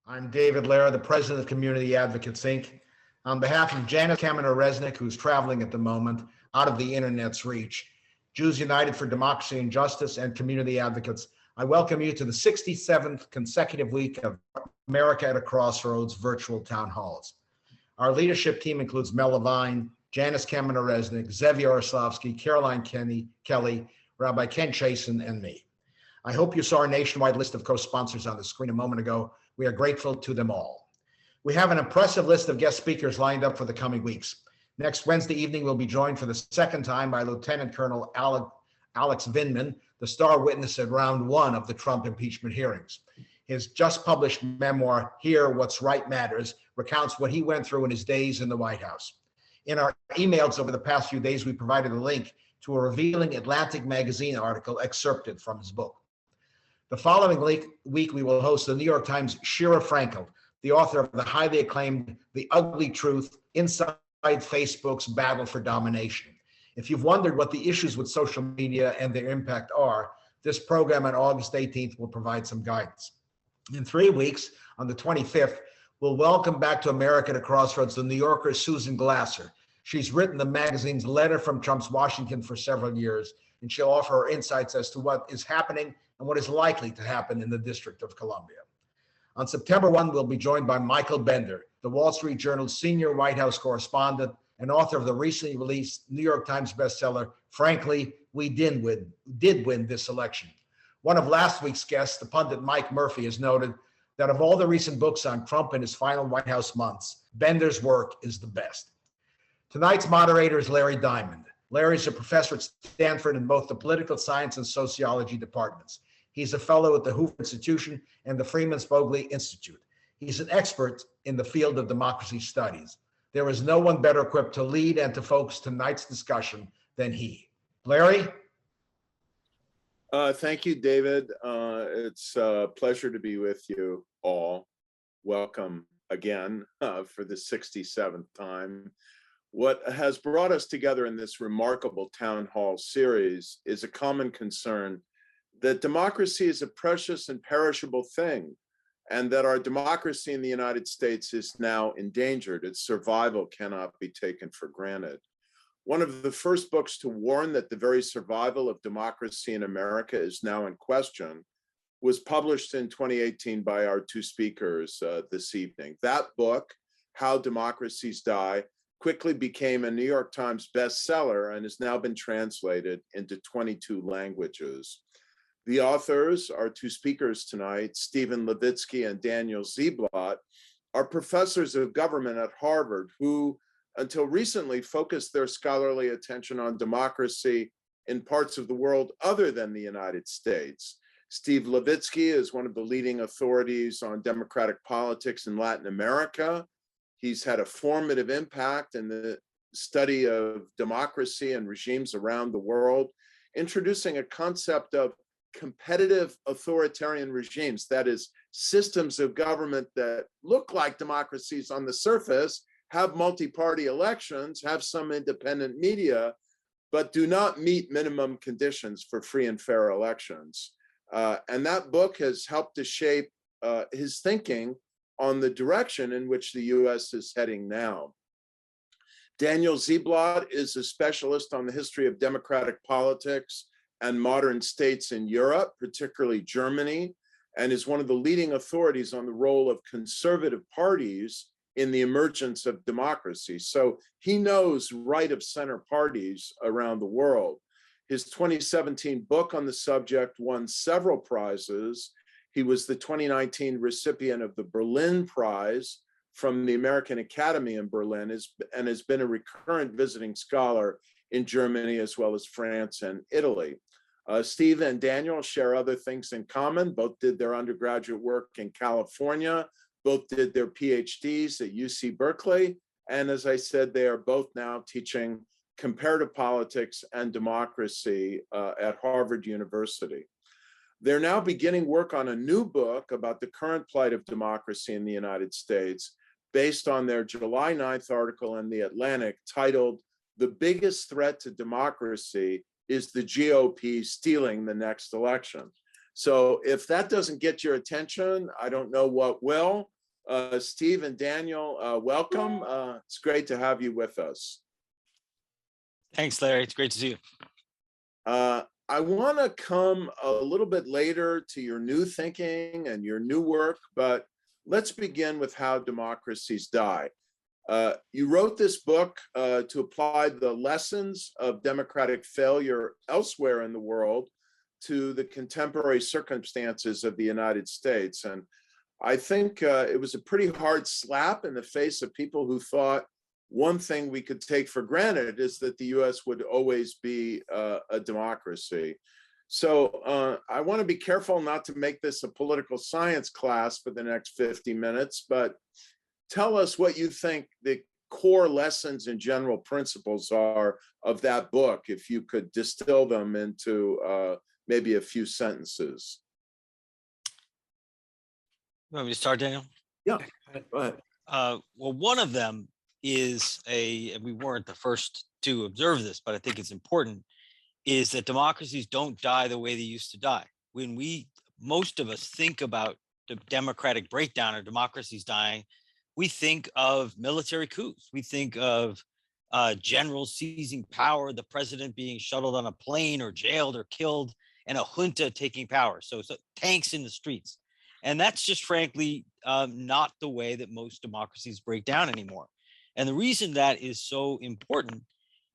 I'm David Lehrer, the president of Community Advocates, Inc. On behalf of Janice Kaminer-Resnick, who's traveling at the moment out of the internet's reach, Jews United for Democracy and Justice, and Community Advocates, I welcome you to the 67th consecutive week of America at a Crossroads virtual town halls. Our leadership team includes Mel Levine, Janice Kaminer-Resnick, Zev Yaroslavsky, Caroline Kelly, Rabbi Ken Chasen, and me. I hope you saw our nationwide list of co-sponsors on the screen a moment ago. We are grateful to them all. We have an impressive list of guest speakers lined up for the coming weeks. Next Wednesday evening, we'll be joined for the second time by Lieutenant Colonel Alex Vindman, the star witness at round one of the Trump impeachment hearings. His just published memoir, Here, What's Right Matters, recounts what he went through in his days in the White House. In our emails over the past few days, we provided a link to a revealing Atlantic magazine article excerpted from his book. The following week, we will host the New York Times' Shira Frankel, the author of the highly acclaimed The Ugly Truth, Inside Facebook's Battle for Domination. If you've wondered what the issues with social media and their impact are, this program on August 18th will provide some guidance. In 3 weeks, on the 25th, we'll welcome back to America at a Crossroads the New Yorker's Susan Glasser. She's written the magazine's Letter from Trump's Washington for several years, and she'll offer her insights as to what is happening and what is likely to happen in the District of Columbia. On September 1, we'll be joined by Michael Bender, the Wall Street Journal's senior White House correspondent and author of the recently released New York Times bestseller, Frankly, We Did Win This Election. One of last week's guests, the pundit Mike Murphy, has noted that of all the recent books on Trump and his final White House months, Bender's work is the best. Tonight's moderator is Larry Diamond. Larry's a professor at Stanford in both the political science and sociology departments. He's a fellow at the Hoover Institution and the Freeman Spogli Institute. He's an expert in the field of democracy studies. There is no one better equipped to lead and to focus tonight's discussion than he. Larry? Thank you, David. It's a pleasure to be with you all. Welcome again for the 67th time. What has brought us together in this remarkable town hall series is a common concern that democracy is a precious and perishable thing, and that our democracy in the United States is now endangered. Its survival cannot be taken for granted. One of the first books to warn that the very survival of democracy in America is now in question was published in 2018 by our two speakers this evening. That book, How Democracies Die, quickly became a New York Times bestseller and has now been translated into 22 languages. The authors, our two speakers tonight, Stephen Levitsky and Daniel Ziblatt, are professors of government at Harvard who, until recently, focused their scholarly attention on democracy in parts of the world other than the United States. Steve Levitsky is one of the leading authorities on democratic politics in Latin America. He's had a formative impact in the study of democracy and regimes around the world, introducing a concept of competitive authoritarian regimes, that is, systems of government that look like democracies on the surface, have multi-party elections, have some independent media, but do not meet minimum conditions for free and fair elections. And that book has helped to shape his thinking on the direction in which the US is heading now. Daniel Ziblatt is a specialist on the history of democratic politics and modern states in Europe, particularly Germany, and is one of the leading authorities on the role of conservative parties in the emergence of democracy. So he knows right of center parties around the world. His 2017 book on the subject won several prizes. He was the 2019 recipient of the Berlin Prize from the American Academy in Berlin and has been a recurrent visiting scholar in Germany as well as France and Italy. Steve and Daniel share other things in common. Both did their undergraduate work in California. Both did their PhDs at UC Berkeley. And as I said, they are both now teaching comparative politics and democracy at Harvard University. They're now beginning work on a new book about the current plight of democracy in the United States, based on their July 9th article in The Atlantic titled, "The Biggest Threat to Democracy is the GOP Stealing the Next Election." So if that doesn't get your attention, I don't know what will. Steve and Daniel, welcome. It's great to have you with us. Thanks, Larry. It's great to see you. I want to come a little bit later to your new thinking and your new work, but let's begin with how democracies die. You wrote this book to apply the lessons of democratic failure elsewhere in the world to the contemporary circumstances of the United States. And I think it was a pretty hard slap in the face of people who thought one thing we could take for granted is that the US would always be a democracy. So I want to be careful not to make this a political science class for the next 50 minutes, but tell us what you think the core lessons and general principles are of that book, if you could distill them into maybe a few sentences. You want me to start, Daniel? Yeah, go ahead. Well, one of them is and we weren't the first to observe this, but I think it's important, is that democracies don't die the way they used to die. When most of us think about the democratic breakdown or democracies dying, we think of military coups. We think of generals seizing power, the president being shuttled on a plane or jailed or killed, and a junta taking power. So tanks in the streets. And that's just frankly not the way that most democracies break down anymore. And the reason that is so important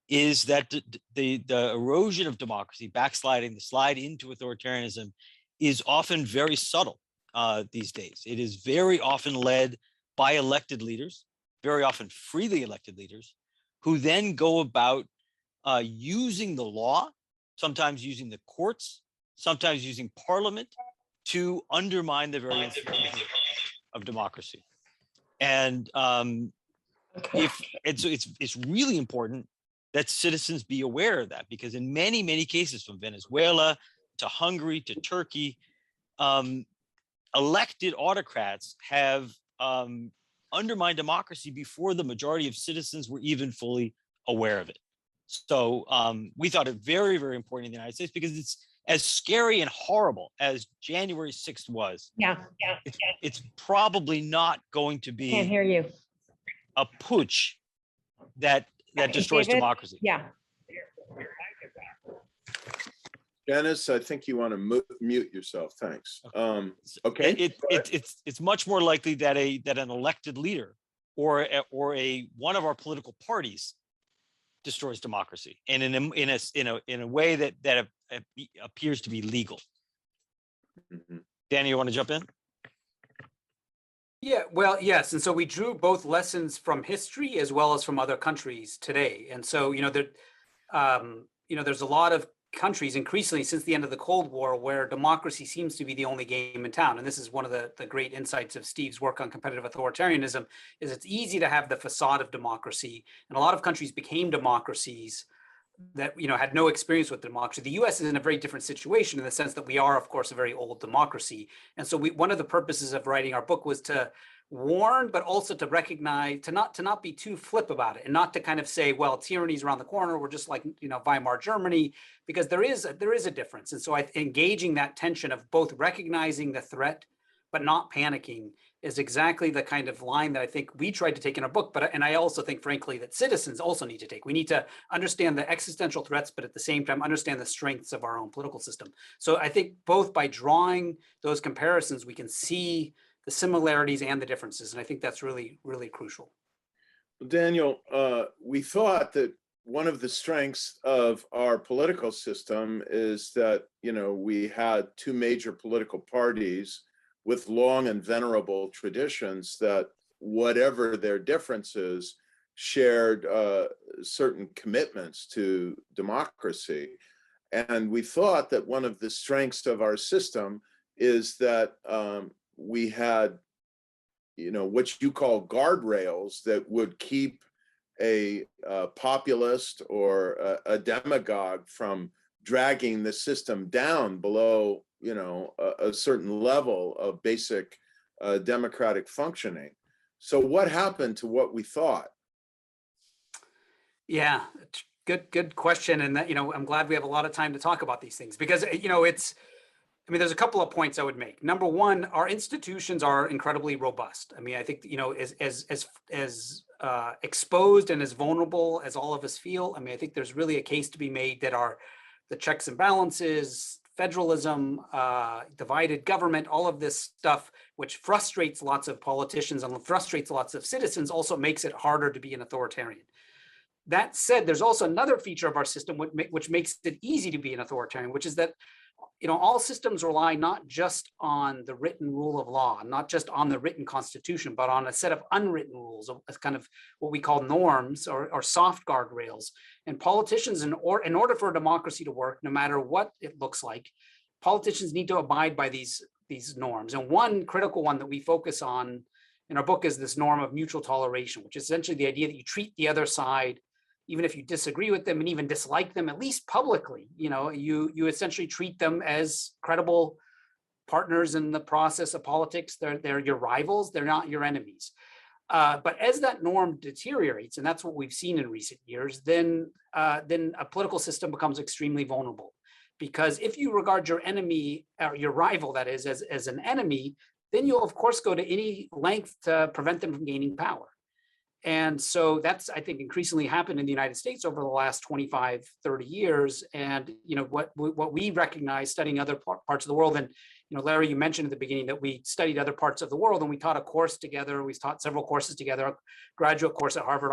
is that the erosion of democracy, backsliding, the slide into authoritarianism, is often very subtle these days. It is very often led by elected leaders, very often freely elected leaders, who then go about using the law, sometimes using the courts, sometimes using parliament to undermine the very institution of democracy. And it's really important that citizens be aware of that, because in many, many cases, from Venezuela to Hungary to Turkey, elected autocrats have undermined democracy before the majority of citizens were even fully aware of it. So we thought it very, very important in the United States, because it's as scary and horrible as January 6th was. It's probably not going to be Can't hear you. a putsch that destroys David? democracy. Yeah. Janice, I think you want to mute yourself. Thanks. Okay. It's much more likely that an elected leader or one of our political parties destroys democracy, and in a way that appears to be legal. Mm-hmm. Danny, you want to jump in? Yeah, well, yes. And so we drew both lessons from history as well as from other countries today. And so, there's a lot of countries increasingly since the end of the Cold War where democracy seems to be the only game in town. And this is one of the great insights of Steve's work on competitive authoritarianism, is it's easy to have the facade of democracy. And a lot of countries became democracies that had no experience with democracy. The US is in a very different situation in the sense that we are, of course, a very old democracy. And so one of the purposes of writing our book was to warn, but also to recognize, to not be too flip about it, and not to kind of say, well, tyranny's around the corner, we're just like Weimar Germany, because there is a difference. And so engaging that tension of both recognizing the threat but not panicking is exactly the kind of line that I think we tried to take in our book. And I also think, frankly, that citizens also need to take. We need to understand the existential threats, but at the same time, understand the strengths of our own political system. So I think both by drawing those comparisons, we can see the similarities and the differences. And I think that's really, really crucial. Daniel, we thought that one of the strengths of our political system is that, we had two major political parties with long and venerable traditions that, whatever their differences, shared certain commitments to democracy. And we thought that one of the strengths of our system is that we had, what you call guardrails that would keep a populist or a demagogue from dragging the system down below a certain level of basic democratic functioning. So what happened to what we thought? Yeah, good question. And that, I'm glad we have a lot of time to talk about these things, because, it's I mean, there's a couple of points I would make. Number one, our institutions are incredibly robust. I mean, I think, as exposed and as vulnerable as all of us feel, I mean, I think there's really a case to be made that the checks and balances, federalism, divided government, all of this stuff, which frustrates lots of politicians and frustrates lots of citizens, also makes it harder to be an authoritarian. That said, there's also another feature of our system which makes it easy to be an authoritarian, which is that all systems rely not just on the written rule of law, not just on the written constitution, but on a set of unwritten rules, as kind of what we call norms or soft guardrails. And politicians, in order for a democracy to work, no matter what it looks like, politicians need to abide by these norms. And one critical one that we focus on in our book is this norm of mutual toleration, which is essentially the idea that you treat the other side, even if you disagree with them and even dislike them, at least publicly, you essentially treat them as credible partners in the process of politics. They're your rivals, they're not your enemies. But as that norm deteriorates, and that's what we've seen in recent years, then a political system becomes extremely vulnerable. Because if you regard your enemy, or your rival, that is, as an enemy, then you'll of course go to any length to prevent them from gaining power. And so that's, I think, increasingly happened in the United States over the last 25, 30 years. And, what we recognize studying other parts of the world, and, Larry, you mentioned at the beginning that we studied other parts of the world and we taught a course together. We taught several courses together, a graduate course at Harvard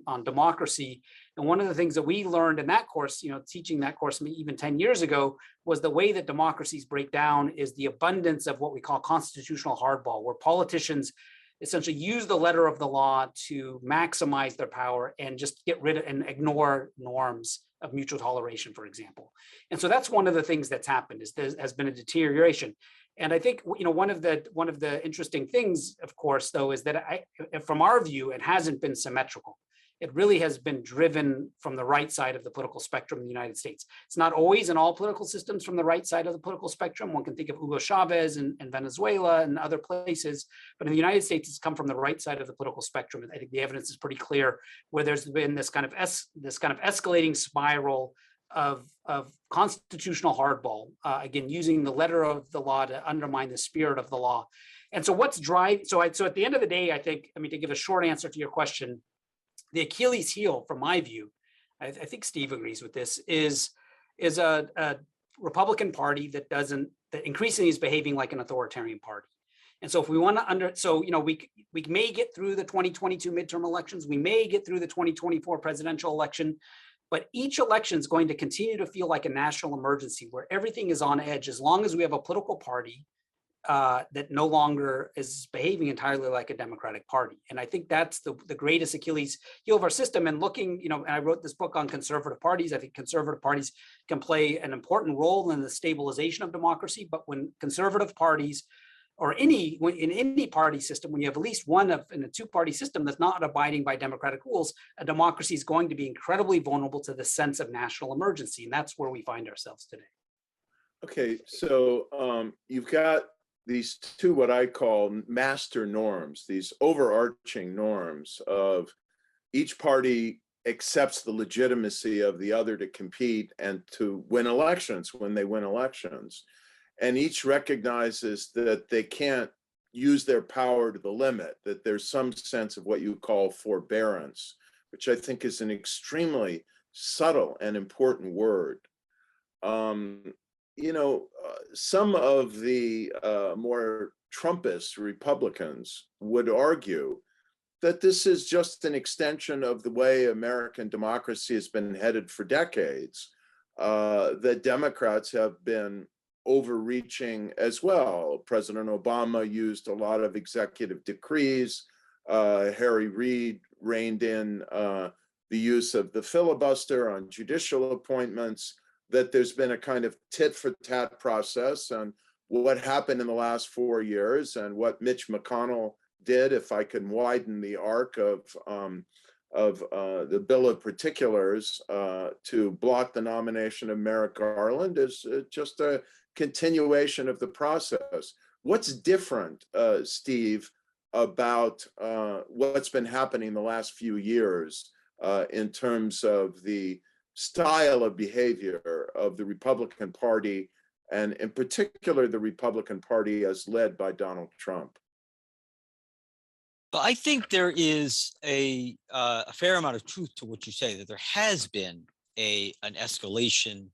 on democracy. And one of the things that we learned in that course, teaching that course even 10 years ago, was the way that democracies break down is the abundance of what we call constitutional hardball, where politicians essentially use the letter of the law to maximize their power and just get rid of and ignore norms of mutual toleration, for example. And so that's one of the things that's happened, is there has been a deterioration. And I think, one of the interesting things, of course, though, is that from our view, it hasn't been symmetrical. It really has been driven from the right side of the political spectrum in the United States. It's not always in all political systems from the right side of the political spectrum. One can think of Hugo Chavez in Venezuela and other places, but in the United States, it's come from the right side of the political spectrum. And I think the evidence is pretty clear, where there's been this kind of escalating spiral of constitutional hardball, again, using the letter of the law to undermine the spirit of the law. And so what's driving? So at the end of the day, I think, to give a short answer to your question, the Achilles heel, from my view, I think Steve agrees with this, is a Republican Party that increasingly is behaving like an authoritarian party. And so if we want to we may get through the 2022 midterm elections, we may get through the 2024 presidential election, but each election is going to continue to feel like a national emergency where everything is on edge, as long as we have a political party that no longer is behaving entirely like a Democratic Party. And I think that's the greatest Achilles heel of our system. And looking, and I wrote this book on conservative parties. I think conservative parties can play an important role in the stabilization of democracy. But when conservative parties, or in any party system, when you have at least one in a two-party system that's not abiding by democratic rules, a democracy is going to be incredibly vulnerable to the sense of national emergency. And that's where we find ourselves today. Okay, so you've got these two, what I call master norms, these overarching norms of each party accepts the legitimacy of the other to compete and to win elections when they win elections. And each recognizes that they can't use their power to the limit, that there's some sense of what you call forbearance, which I think is an extremely subtle and important word. Some of the more Trumpist Republicans would argue that this is just an extension of the way American democracy has been headed for decades, that Democrats have been overreaching as well. President Obama used a lot of executive decrees. Harry Reid reined in the use of the filibuster on judicial appointments, that there's been a kind of tit for tat process. And what happened in the last 4 years and what Mitch McConnell did, if I can widen the arc of the Bill of Particulars to block the nomination of Merrick Garland, is just a continuation of the process. What's different, Steve, about what's been happening the last few years in terms of the style of behavior of the Republican Party and in particular, the Republican Party as led by Donald Trump? But I think there is a fair amount of truth to what you say, that there has been an escalation,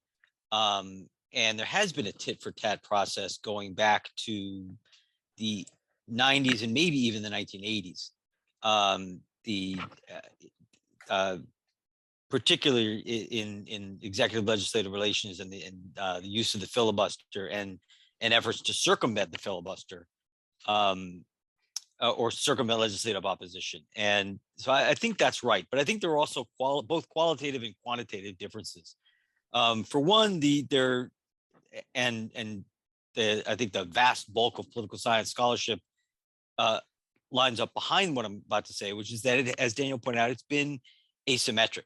and there has been a tit for tat process going back to the 90s and maybe even the 1980s. Particularly in executive legislative relations and the use of the filibuster and efforts to circumvent the filibuster, or circumvent legislative opposition. And so I think that's right. But I think there are also both qualitative and quantitative differences. For one, I think the vast bulk of political science scholarship lines up behind what I'm about to say, which is that, as Daniel pointed out, it's been asymmetric.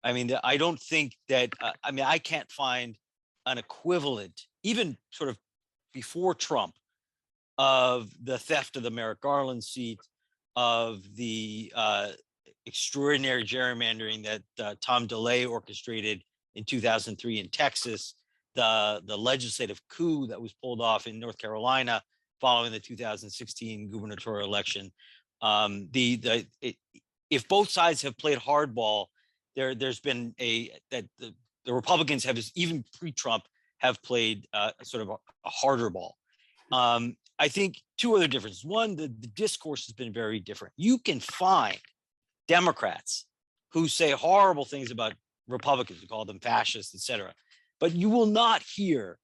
I mean, I don't think that, I can't find an equivalent, even sort of before Trump, of the theft of the Merrick Garland seat, of the extraordinary gerrymandering that Tom DeLay orchestrated in 2003 in Texas, the legislative coup that was pulled off in North Carolina following the 2016 gubernatorial election. If both sides have played hardball, there's been the Republicans have, even pre-Trump, have played sort of a harder ball. I think two other differences. One, the discourse has been very different. You can find Democrats who say horrible things about Republicans, who call them fascists, et cetera. But you will not hear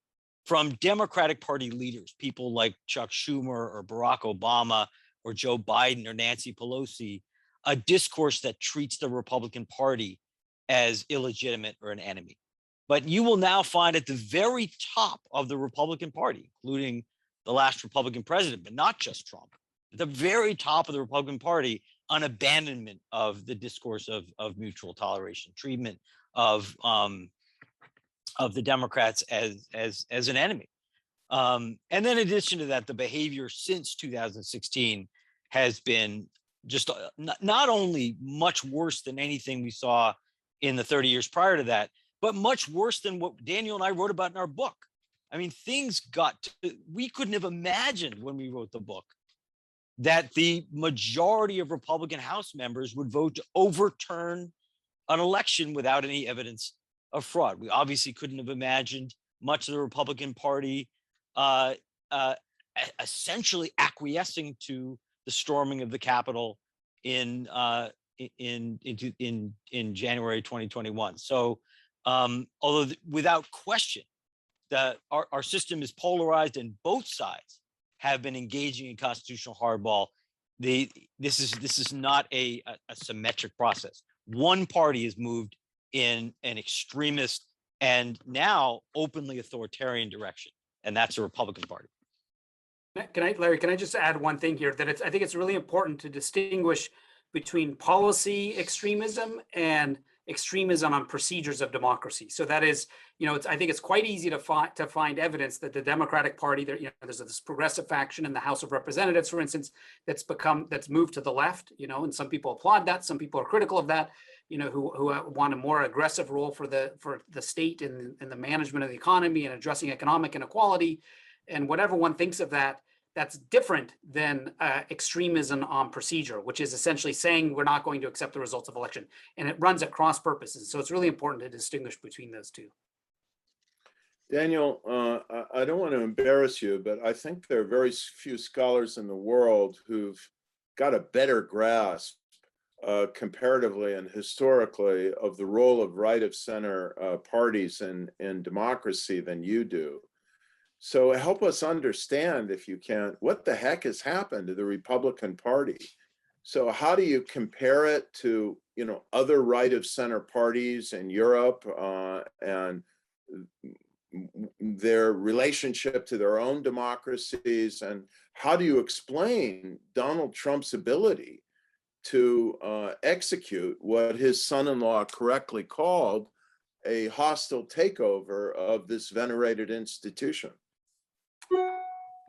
from Democratic Party leaders, people like Chuck Schumer or Barack Obama or Joe Biden or Nancy Pelosi, a discourse that treats the Republican Party as illegitimate or an enemy. But you will now find at the very top of the Republican Party, including the last Republican president, but not just Trump, at the very top of the Republican Party, an abandonment of the discourse of mutual toleration, treatment of the Democrats as an enemy. And then in addition to that, the behavior since 2016 has been just not only much worse than anything we saw in the 30 years prior to that, but much worse than what Daniel and I wrote about in our book. I mean, things we couldn't have imagined when we wrote the book that the majority of Republican House members would vote to overturn an election without any evidence of fraud. We obviously couldn't have imagined much of the Republican Party essentially acquiescing to the storming of the Capitol in January 2021. So, although without question, our system is polarized and both sides have been engaging in constitutional hardball, this is not a symmetric process. One party has moved in an extremist and now openly authoritarian direction, and that's the Republican Party. Larry, can I just add one thing here, that I think it's really important to distinguish between policy extremism and extremism on procedures of democracy. So that is, I think it's quite easy to find evidence that the Democratic Party, there's this progressive faction in the House of Representatives, for instance, that's moved to the left, and some people applaud that, some people are critical of that, who want a more aggressive role for the state in the management of the economy and addressing economic inequality, and whatever one thinks of that. That's different than extremism on procedure, which is essentially saying we're not going to accept the results of election, and it runs at cross purposes. So it's really important to distinguish between those two. Daniel, I don't want to embarrass you, but I think there are very few scholars in the world who've got a better grasp comparatively and historically of the role of right of center parties in democracy than you do. So help us understand, if you can, what the heck has happened to the Republican Party? So how do you compare it to, other right of center parties in Europe and their relationship to their own democracies? And how do you explain Donald Trump's ability to execute what his son-in-law correctly called a hostile takeover of this venerated institution?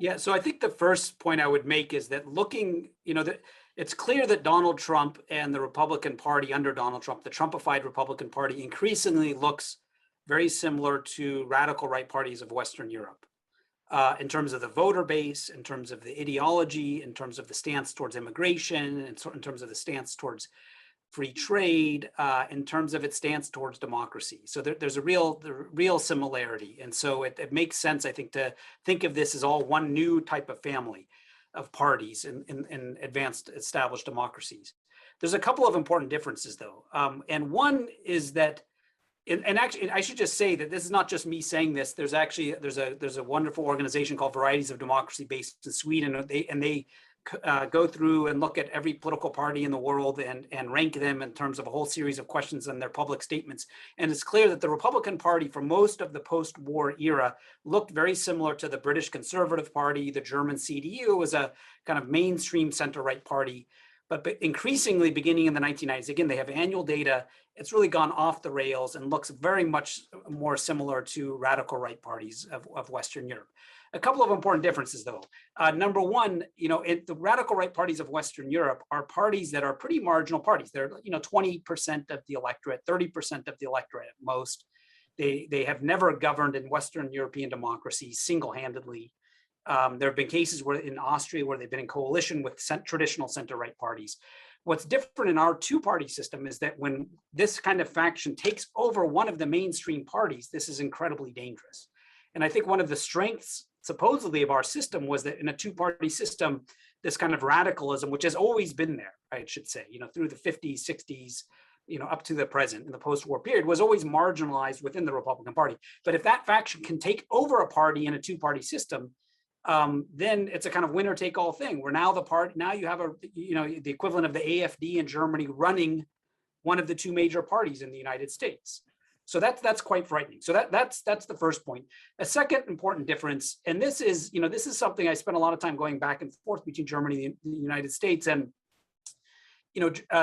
Yeah, so I think the first point I would make is that that it's clear that Donald Trump and the Republican Party under Donald Trump, the Trumpified Republican Party, increasingly looks very similar to radical right parties of Western Europe. in terms of the voter base, in terms of the ideology, in terms of the stance towards immigration, and in terms of the stance towards free trade, in terms of its stance towards democracy. So there's a real similarity. And so it makes sense, I think, to think of this as all one new type of family of parties in advanced established democracies. There's a couple of important differences, though. And one is that, and actually, I should just say that this is not just me saying this. There's a wonderful organization called Varieties of Democracy based in Sweden, and they go through and look at every political party in the world and rank them in terms of a whole series of questions and their public statements. And it's clear that the Republican Party for most of the post-war era looked very similar to the British Conservative Party. The German CDU was a kind of mainstream center-right party. But increasingly, beginning in the 1990s, again, they have annual data. It's really gone off the rails and looks very much more similar to radical right parties of Western Europe. A couple of important differences, though. Number one, the radical right parties of Western Europe are parties that are pretty marginal parties. They're 20% of the electorate, 30% of the electorate at most. They have never governed in Western European democracies single-handedly. There have been cases where in Austria where they've been in coalition with traditional center-right parties. What's different in our two-party system is that when this kind of faction takes over one of the mainstream parties, this is incredibly dangerous. And I think one of the strengths, supposedly, of our system was that in a two-party system, this kind of radicalism, which has always been there, I should say, through the 50s, 60s, up to the present in the post-war period, was always marginalized within the Republican Party. But if that faction can take over a party in a two-party system, then it's a kind of winner-take-all thing. Where now you have the equivalent of the AfD in Germany running one of the two major parties in the United States. So that's quite frightening. So that's the first point. A second important difference, and this is something I spent a lot of time going back and forth between Germany and the United States, and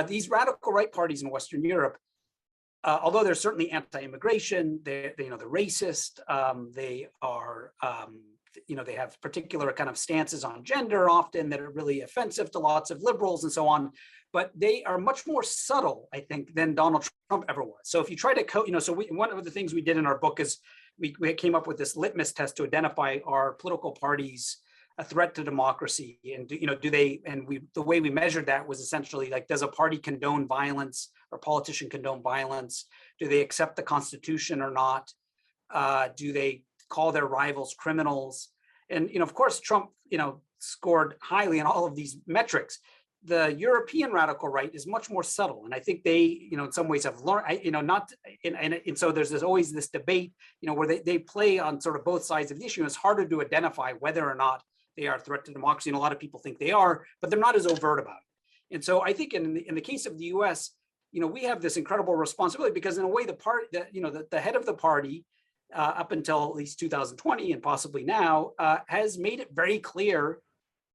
these radical right parties in Western Europe, although they're certainly anti-immigration, they're racist, they are. They have particular kind of stances on gender often that are really offensive to lots of liberals and so on, but they are much more subtle, I think, than Donald Trump ever was. So if you try to one of the things we did in our book is we came up with this litmus test to identify our political parties a threat to democracy, and the way we measured that was essentially like, does a party condone violence or politician condone violence? Do they accept the Constitution or not? Do they call their rivals criminals? And of course, Trump scored highly in all of these metrics. The European radical right is much more subtle, and I think they in some ways have learned and so there's always this debate where they play on sort of both sides of the issue. It's harder to identify whether or not they are a threat to democracy, and a lot of people think they are, but they're not as overt about it. And so I think in the case of the US, we have this incredible responsibility, because in a way the head of the party up until at least 2020 and possibly now, has made it very clear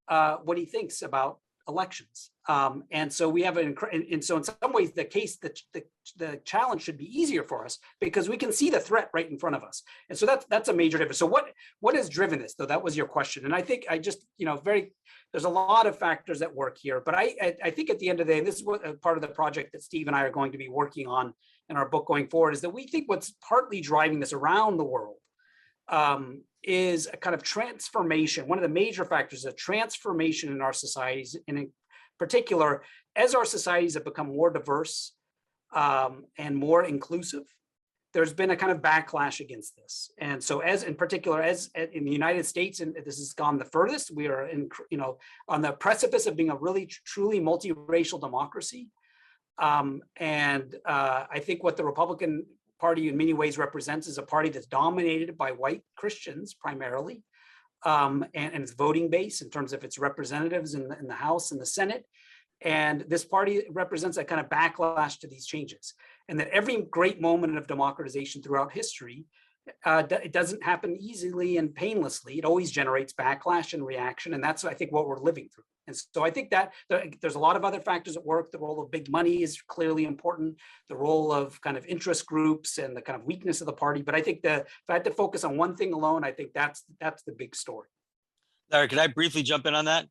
what he thinks about elections. And so we have and so in some ways the challenge should be easier for us, because we can see the threat right in front of us. And so that's a major difference. So what has driven this, though? That was your question. And I think there's a lot of factors at work here, but I think at the end of the day, and this is what part of the project that Steve and I are going to be working on in our book going forward, is that we think what's partly driving this around the world is a kind of transformation. One of the major factors is a transformation in our societies, and in particular, as our societies have become more diverse and more inclusive, there's been a kind of backlash against this. And so as in the United States, and this has gone the furthest, we are on the precipice of being a really truly multiracial democracy. And I think what the Republican Party in many ways represents is a party that's dominated by white Christians primarily, and its voting base in terms of its representatives in the House and the Senate. And this party represents a kind of backlash to these changes, and that every great moment of democratization throughout history, it doesn't happen easily and painlessly. It always generates backlash and reaction, and that's, I think, what we're living through. And so I think that there's a lot of other factors at work. The role of big money is clearly important, the role of kind of interest groups and the kind of weakness of the party. But I think if I had to focus on one thing alone, I think that's the big story. Larry, could I briefly jump in on that?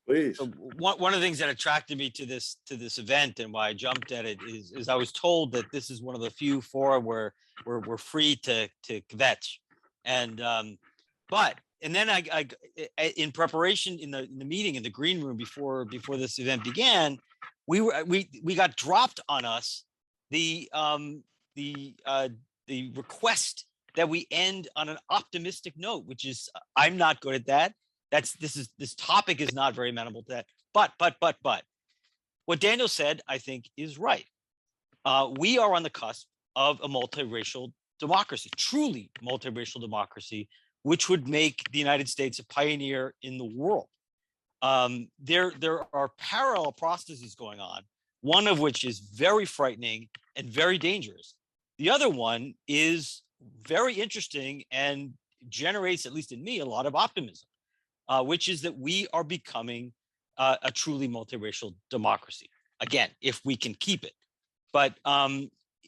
Please. So one of the things that attracted me to this event and why I jumped at it is I was told that this is one of the few fora where we're free to kvetch, and but then I in preparation in the meeting in the green room before this event began, we got dropped on us the request that we end on an optimistic note, which is I'm not good at that. This topic is not very amenable to that. But what Daniel said, I think, is right. We are on the cusp of a multiracial democracy, truly multiracial democracy, which would make the United States a pioneer in the world. There are parallel processes going on, one of which is very frightening and very dangerous. The other one is very interesting and generates, at least in me, a lot of optimism, which is that we are becoming a truly multiracial democracy. Again, if we can keep it. But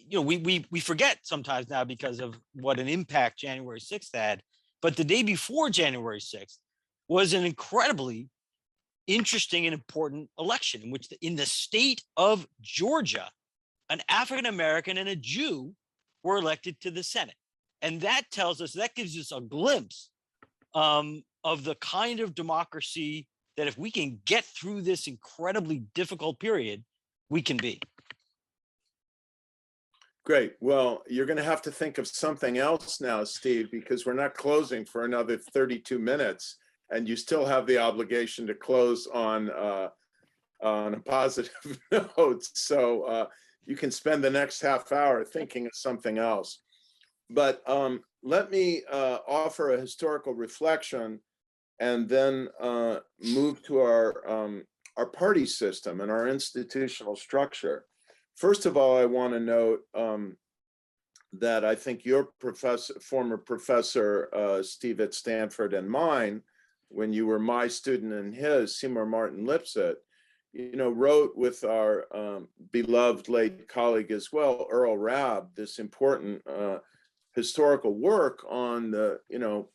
we forget sometimes now because of what an impact January 6th had. But the day before January 6th was an incredibly interesting and important election in which in the state of Georgia, an African-American and a Jew were elected to the Senate. And that gives us a glimpse of the kind of democracy that if we can get through this incredibly difficult period, we can be. Great. Well, you're going to have to think of something else now, Steve, because we're not closing for another 32 minutes, and you still have the obligation to close on a positive note. So you can spend the next half hour thinking of something else. But let me offer a historical reflection and then move to our party system and our institutional structure. First of all, I want to note that I think your former professor, Steve at Stanford, and mine, when you were my student and his, Seymour Martin Lipset, wrote with our beloved late colleague as well, Earl Rabb, this important historical work on the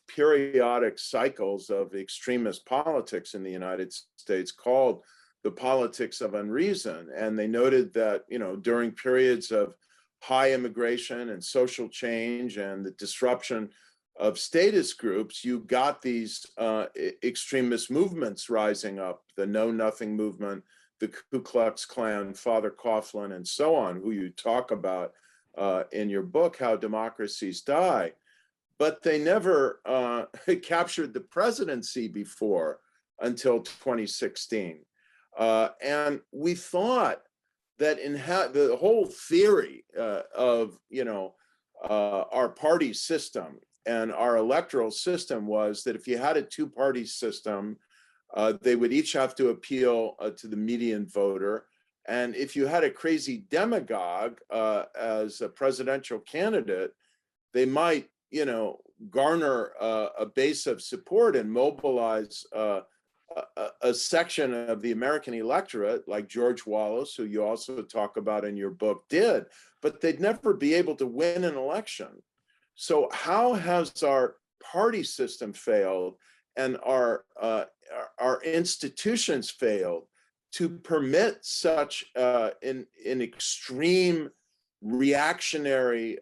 periodic cycles of extremist politics in the United States called The Politics of Unreason. And they noted that during periods of high immigration and social change and the disruption of status groups, you got these extremist movements rising up, the Know Nothing movement, the Ku Klux Klan, Father Coughlin, and so on, who you talk about in your book, How Democracies Die. But they never captured the presidency before until 2016. And we thought that the whole theory of our party system and our electoral system was that if you had a two-party system, they would each have to appeal to the median voter. And if you had a crazy demagogue as a presidential candidate, they might, garner a base of support and mobilize a section of the American electorate, like George Wallace, who you also talk about in your book, did, but they'd never be able to win an election. So how has our party system failed and our institutions failed to permit such an extreme reactionary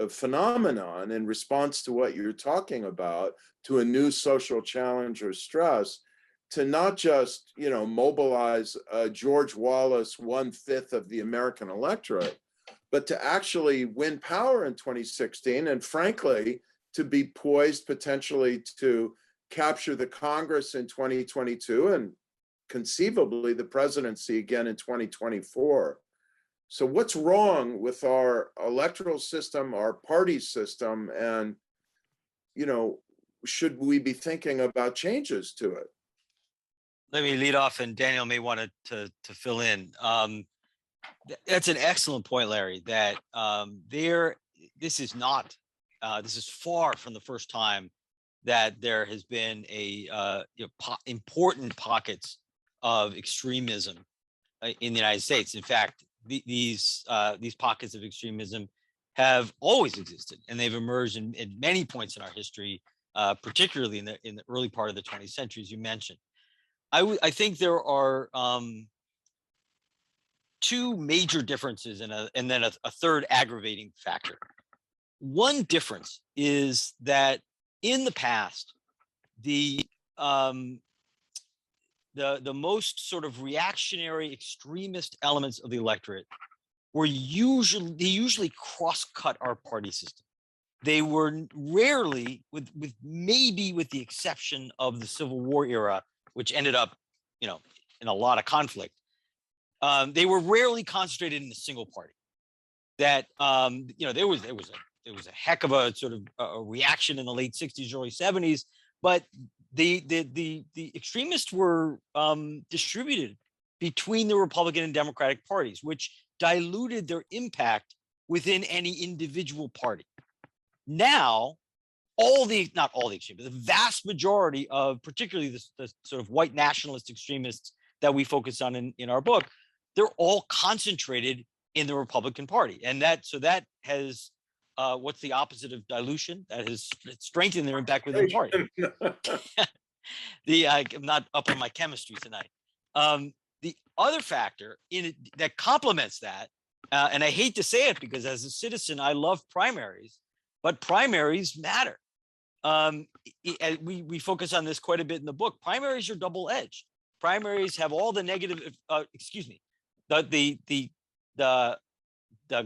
phenomenon in response to what you're talking about, to a new social challenge or stress, to not just mobilize George Wallace 1/5 of the American electorate, but to actually win power in 2016, and frankly, to be poised potentially to capture the Congress in 2022 and conceivably the presidency again in 2024. So what's wrong with our electoral system, our party system, and should we be thinking about changes to it? Let me lead off, and Daniel may want to fill in. That's an excellent point, Larry, that this is far from the first time that there has been important pockets of extremism in the United States. In fact, these pockets of extremism have always existed, and they've emerged in many points in our history, particularly in the early part of the 20th century, as you mentioned. I think there are two major differences and then a third aggravating factor. One difference is that in the past, the most sort of reactionary extremist elements of the electorate were usually cross-cut our party system. They were rarely, with maybe with the exception of the Civil War era, which ended up, in a lot of conflict. They were rarely concentrated in a single party. That there was a heck of a sort of a reaction in the late 60s, early 70s, but the extremists were distributed between the Republican and Democratic parties, which diluted their impact within any individual party. Now, not all the extremists, the vast majority of particularly the sort of white nationalist extremists that we focus on in our book, they're all concentrated in the Republican Party. And that has, what's the opposite of dilution? That has strengthened their impact within the party. I'm not up on my chemistry tonight. The other factor that complements that, and I hate to say it because as a citizen, I love primaries, but primaries matter. We focus on this quite a bit in the book. Primaries are double-edged. Primaries have all the negative, the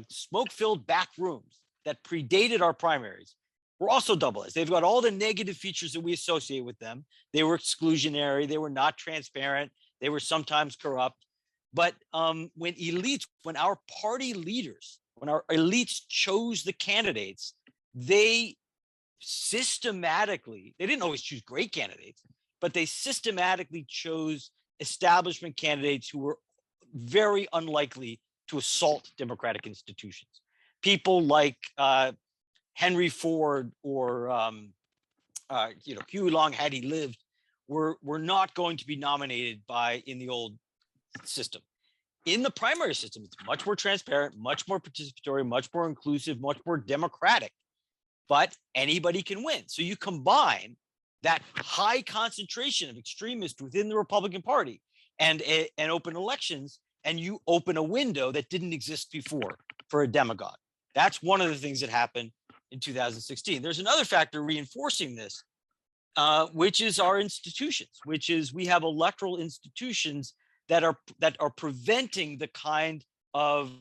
smoke-filled back rooms that predated our primaries were also double-edged. They've got all the negative features that we associate with them. They were exclusionary. They were not transparent. They were sometimes corrupt. But when our party leaders, when our elites chose the candidates, they didn't always choose great candidates, but they systematically chose establishment candidates who were very unlikely to assault democratic institutions. People like Henry Ford or Huey Long, had he lived, were not going to be nominated in the old system. In the primary system, it's much more transparent, much more participatory, much more inclusive, much more democratic, but anybody can win. So you combine that high concentration of extremists within the Republican Party and open elections, and you open a window that didn't exist before for a demagogue. That's one of the things that happened in 2016. There's another factor reinforcing this, which is our institutions, which is we have electoral institutions that are preventing the kind of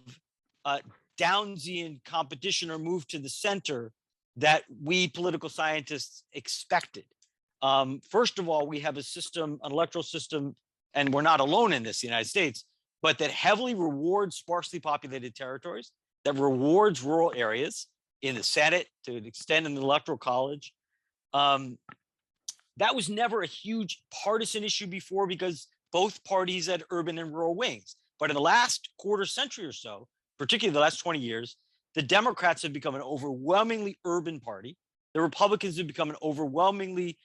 Downsian competition or move to the center that we political scientists expected. First of all, we have an electoral system, and we're not alone in this, the United States, but that heavily rewards sparsely populated territories, that rewards rural areas in the Senate, to an extent in the Electoral College. That was never a huge partisan issue before because both parties had urban and rural wings. But in the last quarter century or so, particularly the last 20 years, the Democrats have become an overwhelmingly urban party. The Republicans have become an overwhelmingly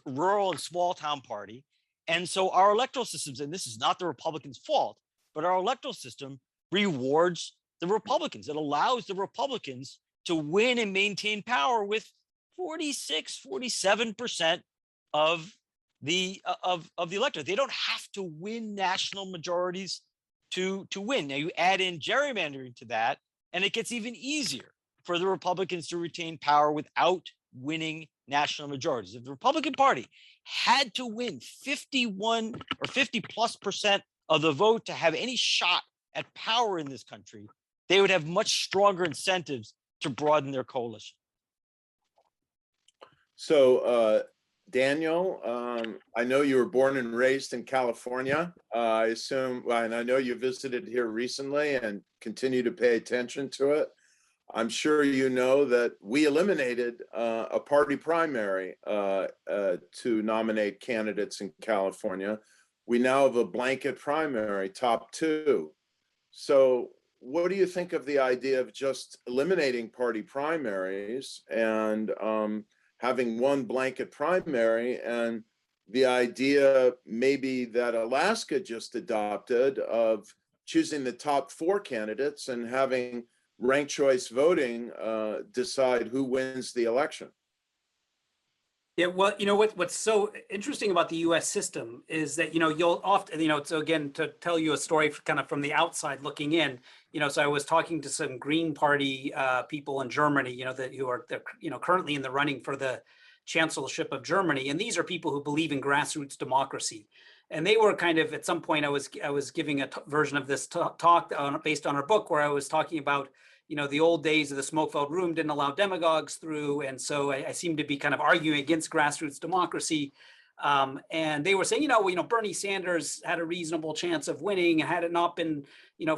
rural and small town party. And so our electoral systems, and this is not the Republicans' fault, but our electoral system rewards the Republicans. It allows the Republicans to win and maintain power with 46, 47% of the electorate. They don't have to win national majorities to win. Now you add in gerrymandering to that, and it gets even easier for the Republicans to retain power without winning national majorities. If the Republican Party had to win 51 or 50+% of the vote to have any shot at power in this country, they would have much stronger incentives to broaden their coalition. So, Daniel, I know you were born and raised in California. I assume, and I know you visited here recently and continue to pay attention to it. I'm sure you know that we eliminated a party primary to nominate candidates in California. We now have a blanket primary, top two. So what do you think of the idea of just eliminating party primaries and having one blanket primary, and the idea maybe that Alaska just adopted of choosing the top 4 candidates and having ranked choice voting decide who wins the election? Yeah, well, what's so interesting about the U.S. system is that, you'll often, so again, to tell you a story kind of from the outside looking in, so I was talking to some Green Party people in Germany, who are currently in the running for the chancellorship of Germany. And these are people who believe in grassroots democracy. And they were kind of, at some point, I was giving a version of this talk based on our book, where I was talking about, the old days of the smoke-filled room didn't allow demagogues through. And so I seemed to be kind of arguing against grassroots democracy. And they were saying, Bernie Sanders had a reasonable chance of winning, had it not been,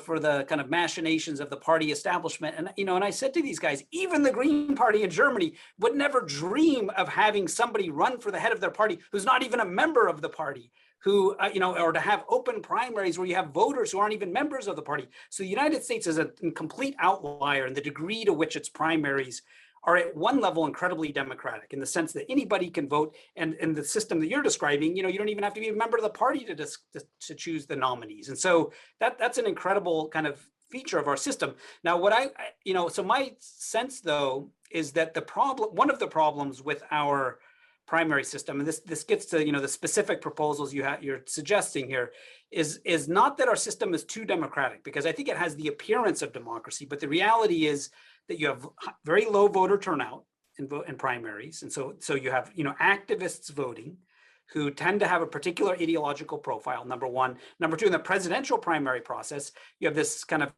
for the kind of machinations of the party establishment. And, and I said to these guys, even the Green Party in Germany would never dream of having somebody run for the head of their party who's not even a member of the party, who, or to have open primaries where you have voters who aren't even members of the party. So the United States is a complete outlier in the degree to which its primaries are at one level incredibly democratic, in the sense that anybody can vote. And in the system that you're describing, you don't even have to be a member of the party to choose the nominees. And so that's an incredible kind of feature of our system. Now, so my sense, though, is that one of the problems with our primary system, and this gets to the specific proposals you're suggesting here, is not that our system is too democratic, because I think it has the appearance of democracy, but the reality is that you have very low voter turnout in primaries, and so you have activists voting who tend to have a particular ideological profile, number one. Number two, in the presidential primary process, you have this kind of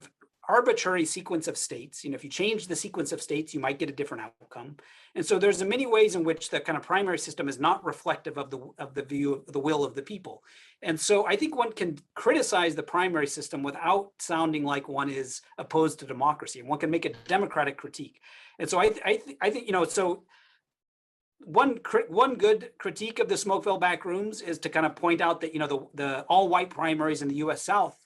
arbitrary sequence of states. If you change the sequence of states, you might get a different outcome. And so there's many ways in which the kind of primary system is not reflective of the view of the will of the people. And so I think one can criticize the primary system without sounding like one is opposed to democracy, and one can make a democratic critique. And so I think so one good critique of the smoke-filled back rooms is to kind of point out that the all-white primaries in the U.S. South,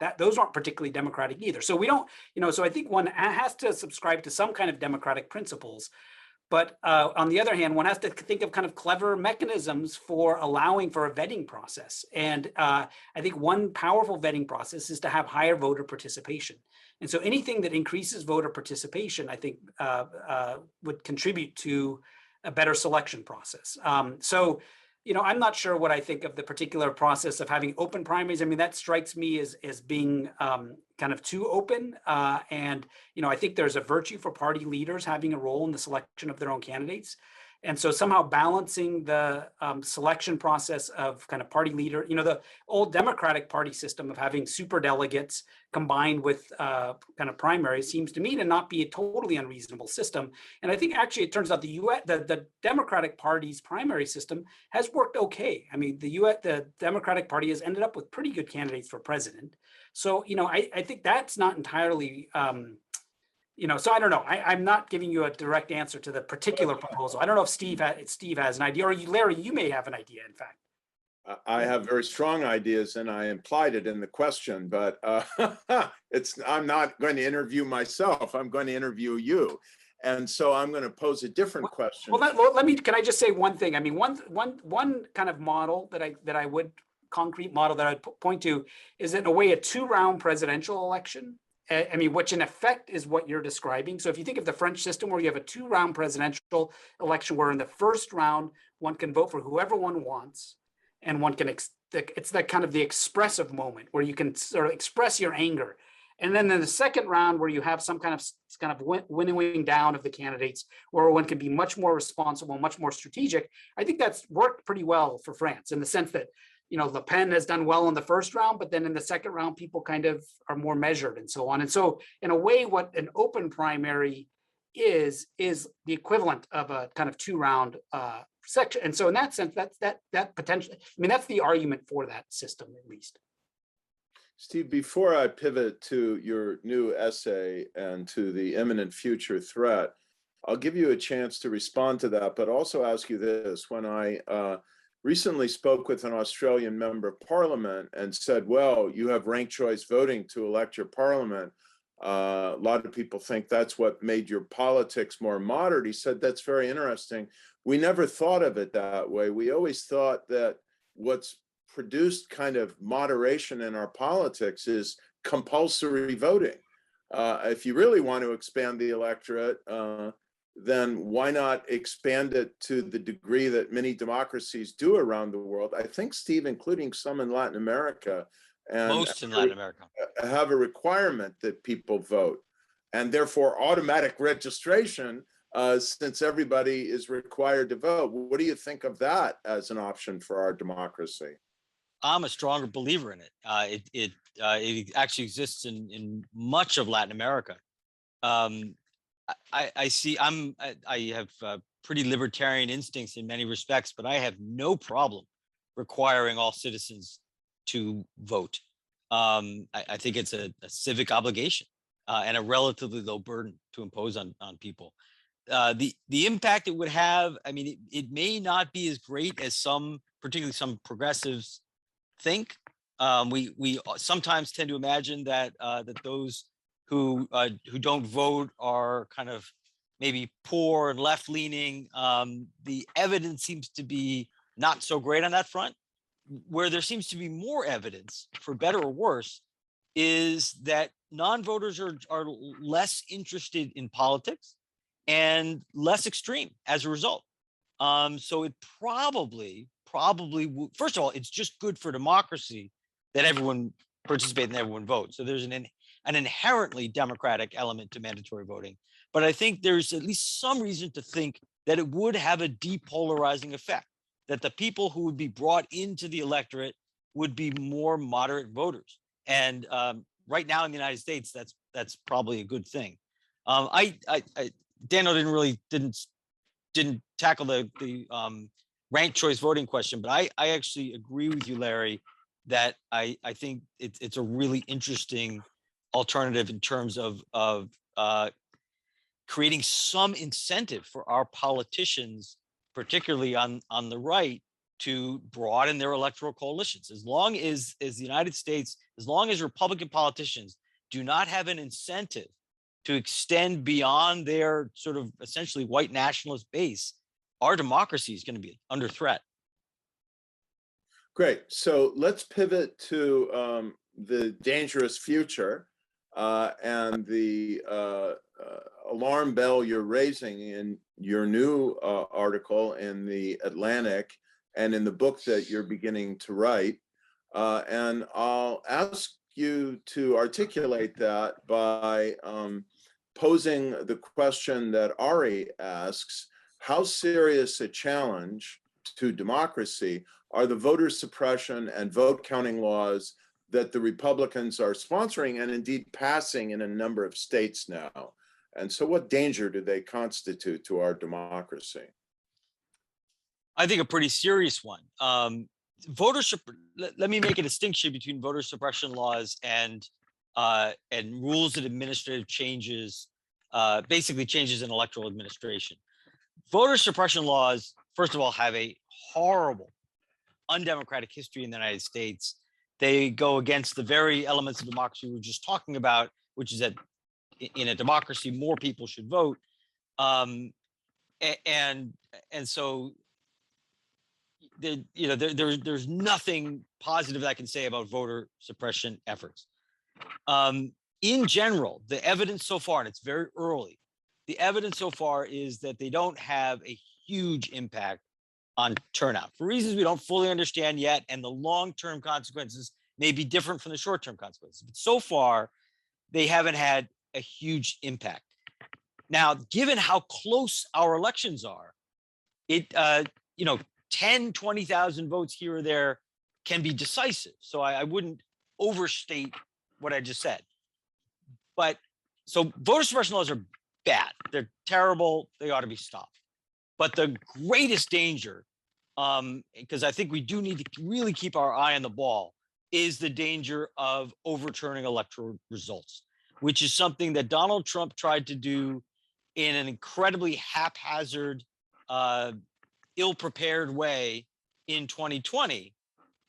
that those aren't particularly democratic either. So we don't, so I think one has to subscribe to some kind of democratic principles. But on the other hand, one has to think of kind of clever mechanisms for allowing for a vetting process. And I think one powerful vetting process is to have higher voter participation. And so anything that increases voter participation, I think, would contribute to a better selection process. I'm not sure what I think of the particular process of having open primaries. I mean, that strikes me as being kind of too open. And I think there's a virtue for party leaders having a role in the selection of their own candidates. And so somehow balancing the selection process of kind of party leader, the old Democratic Party system of having super delegates combined with kind of primaries seems to me to not be a totally unreasonable system. And I think actually it turns out the Democratic Party's primary system has worked okay. I mean, the Democratic Party has ended up with pretty good candidates for president. So, I think that's not entirely so I don't know. I'm not giving you a direct answer to the particular proposal. I don't know if Steve has an idea, or Larry, you may have an idea, in fact. I have very strong ideas, and I implied it in the question, but I'm not going to interview myself. I'm going to interview you. And so I'm going to pose a different question. Well, can I just say one thing? I mean, one kind of model concrete model that I'd point to is, in a way, a 2-round presidential election. I mean, which in effect is what you're describing. So if you think of the French system, where you have a 2-round presidential election, where in the first round, one can vote for whoever one wants, and one can, it's that kind of the expressive moment where you can sort of express your anger. And then in the second round, where you have some kind of winnowing down of the candidates, where one can be much more responsible, much more strategic. I think that's worked pretty well for France, in the sense that Le Pen has done well in the first round, but then in the second round, people kind of are more measured and so on. And so in a way, what an open primary is the equivalent of a kind of 2-round section. And so in that sense, that potentially, that's the argument for that system, at least. Steve, before I pivot to your new essay and to the imminent future threat, I'll give you a chance to respond to that, but also ask you this. When I recently spoke with an Australian member of parliament and said, well, you have ranked choice voting to elect your parliament. A lot of people think that's what made your politics more moderate. He said, that's very interesting. We never thought of it that way. We always thought that what's produced kind of moderation in our politics is compulsory voting. If you really want to expand the electorate, then why not expand it to the degree that many democracies do around the world? I think, Steve, including some in Latin America, and most in Latin America, have a requirement that people vote, and therefore automatic registration since everybody is required to vote. What do you think of that as an option for our democracy? I'm a stronger believer in it. It actually exists in much of Latin America. I see. I have pretty libertarian instincts in many respects, but I have no problem requiring all citizens to vote. I think it's a civic obligation and a relatively low burden to impose on people. The impact it would have, I mean, it may not be as great as particularly some progressives think. We sometimes tend to imagine that those who don't vote are kind of maybe poor and left-leaning. The evidence seems to be not so great on that front. Where there seems to be more evidence, for better or worse, is that non-voters are less interested in politics and less extreme as a result. So it probably, first of all, it's just good for democracy that everyone participates and everyone votes. So there's an inherently democratic element to mandatory voting. But I think there's at least some reason to think that it would have a depolarizing effect, that the people who would be brought into the electorate would be more moderate voters. And right now in the United States, that's probably a good thing. Daniel didn't tackle the ranked choice voting question, but I actually agree with you, Larry, that I think it's a really interesting alternative in terms of creating some incentive for our politicians, particularly on the right, to broaden their electoral coalitions. As long as the United States, as long as Republican politicians do not have an incentive to extend beyond their sort of essentially white nationalist base, our democracy is going to be under threat. Great. So let's pivot to the dangerous future and the alarm bell you're raising in your new article in the Atlantic and in the book that you're beginning to write. And I'll ask you to articulate that by posing the question that Ari asks: how serious a challenge to democracy are the voter suppression and vote counting laws that the Republicans are sponsoring and indeed passing in a number of states now? And so what danger do they constitute to our democracy? I think a pretty serious one. Let me make a distinction between voter suppression laws and rules and administrative changes, basically changes in electoral administration. Voter suppression laws, first of all, have a horrible, undemocratic history in the United States. They go against the very elements of democracy we were just talking about, which is that in a democracy, more people should vote. And so there's nothing positive that I can say about voter suppression efforts. In general, the evidence so far, and it's very early, the evidence so far is that they don't have a huge impact on turnout for reasons we don't fully understand yet, and the long-term consequences may be different from the short-term consequences. But so far, they haven't had a huge impact. Now, given how close our elections are, 10, 20,000 votes here or there can be decisive. So I wouldn't overstate what I just said. But so voter suppression laws are bad. They're terrible. They ought to be stopped. But the greatest danger, because I think we do need to really keep our eye on the ball, is the danger of overturning electoral results, which is something that Donald Trump tried to do in an incredibly haphazard, ill-prepared way in 2020.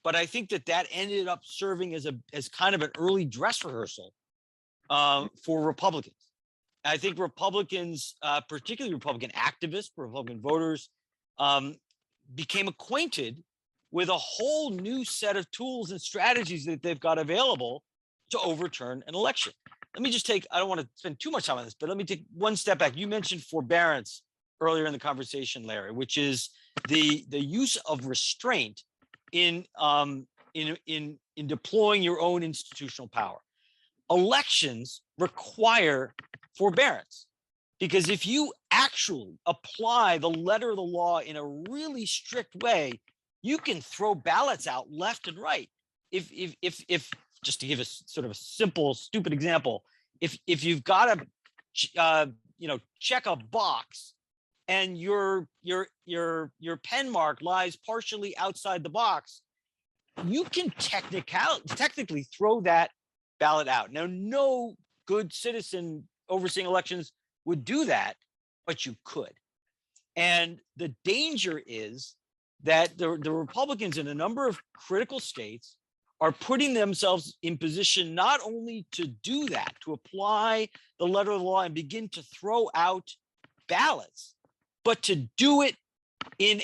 But I think that ended up serving as kind of an early dress rehearsal for Republicans. I think Republicans, particularly Republican activists, Republican voters, became acquainted with a whole new set of tools and strategies that they've got available to overturn an election. Let me just I don't want to spend too much time on this, but let me take one step back. You mentioned forbearance earlier in the conversation, Larry, which is the use of restraint in deploying your own institutional power. Elections require forbearance, because if you actually apply the letter of the law in a really strict way, you can throw ballots out left and right. If just to give a sort of a simple, stupid example, if you've got to, check a box, and your pen mark lies partially outside the box, you can technically throw that ballot out. Now, no good citizen overseeing elections would do that, but you could. And the danger is that the Republicans in a number of critical states are putting themselves in position not only to do that, to apply the letter of the law and begin to throw out ballots, but to do it in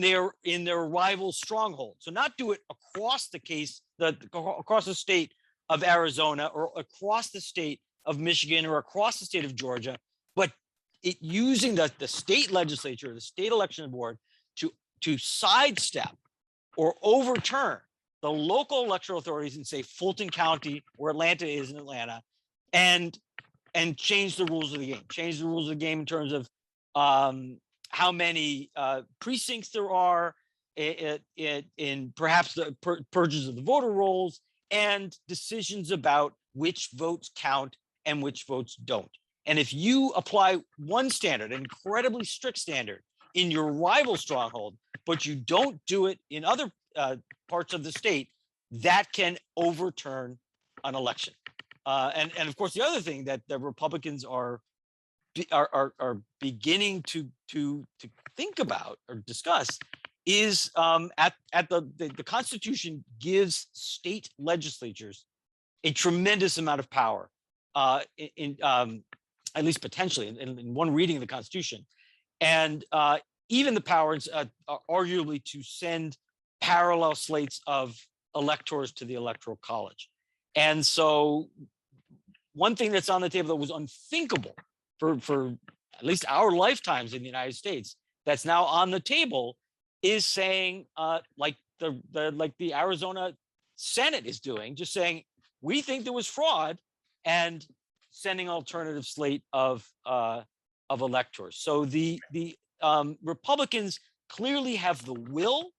their rival stronghold. So not do it across across the state of Arizona or across the state of Michigan or across the state of Georgia, but using the state legislature, the state election board to sidestep or overturn the local electoral authorities in, say, Fulton County, where Atlanta is in Atlanta, and change the rules of the game. Change the rules of the game in terms of how many precincts there are, in perhaps the purges of the voter rolls, and decisions about which votes count and which votes don't. And if you apply one standard, an incredibly strict standard, in your rival stronghold, but you don't do it in other parts of the state, that can overturn an election. And of course, the other thing that the Republicans are beginning to think about or discuss is the Constitution gives state legislatures a tremendous amount of power, at least potentially in one reading of the Constitution, and even the powers arguably to send parallel slates of electors to the Electoral College. And so one thing that's on the table that was unthinkable for at least our lifetimes in the United States, that's now on the table, is saying, like the Arizona Senate is doing, just saying, we think there was fraud, and sending an alternative slate of electors. So the Republicans clearly have the will